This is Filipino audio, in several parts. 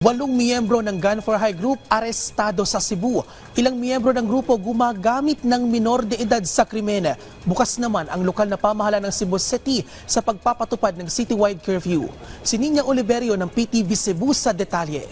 Walong miyembro ng Gun for Hire Group arestado sa Cebu. Ilang miyembro ng grupo gumagamit ng minor de edad sa krimen. Bukas naman ang lokal na pamahalaan ng Cebu City sa pagpapatupad ng citywide curfew. Si Ninya Oliverio ng PTV Cebu sa detalye.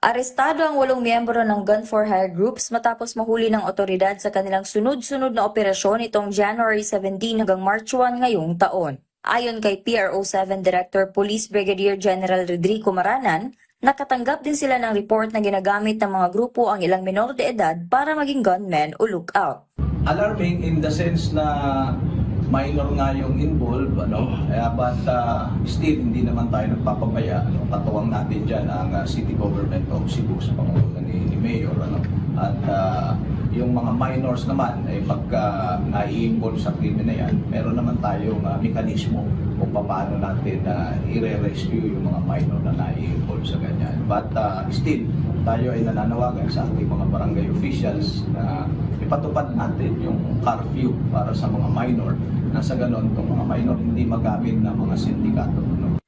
Arestado ang 8 miyembro ng Gun for Hire Groups matapos mahuli ng otoridad sa kanilang sunod-sunod na operasyon itong January 17 hanggang March 1 ngayong taon. Ayon kay PRO7 Director Police Brigadier General Rodrigo Maranan, nakatanggap din sila ng report na ginagamit ng mga grupo ang ilang minor de edad para maging gunmen o lookout. Alarming in the sense na minor nga yung involved, but still hindi naman tayo nagpapabaya. Katuwang natin dyan ang City Government of Cebu sa pangunguna ni Mayor. At yung mga minors naman, pagka nai-involve sa krimen na yan, meron naman tayong mekanismo kung paano natin i-rescue yung mga minor na nai-involve sa ganyan. But still, tayo ay nananawagan sa ating mga barangay officials na ipatupad natin yung curfew para sa mga minor na sa ganon itong mga minor hindi magamit ng mga sindikato.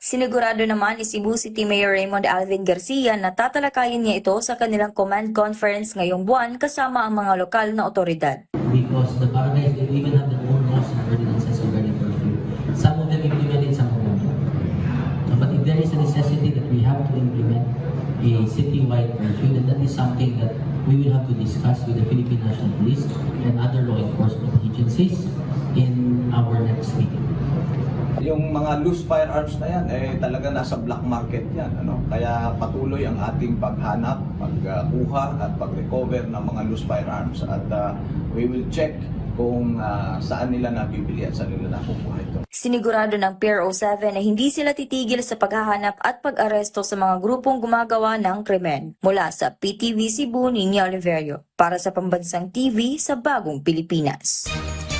Sinigurado naman ni Cebu City Mayor Raymond Alvin Garcia na tatalakayin niya ito sa kanilang command conference ngayong buwan kasama ang mga lokal na otoridad. Because the barangays, they even have their own laws and ordinances regarding curfew. Some of them implement it, some of them don't. But if there is a necessity that we have to implement a citywide curfew, then that is something that we will have to discuss with the Philippine National Police and other law enforcement agencies in our next meeting. Yung mga loose firearms na yan, talaga nasa black market yan. Kaya patuloy ang ating paghanap, pagkuha at pag-recover ng mga loose firearms. At we will check kung saan nila nabibili at saan nila nakukuha ito. Sinigurado ng PRO7 na hindi sila titigil sa paghahanap at pag-aresto sa mga grupong gumagawa ng krimen. Mula sa PTV Cebu, Ninya Oliverio, para sa Pambansang TV sa Bagong Pilipinas.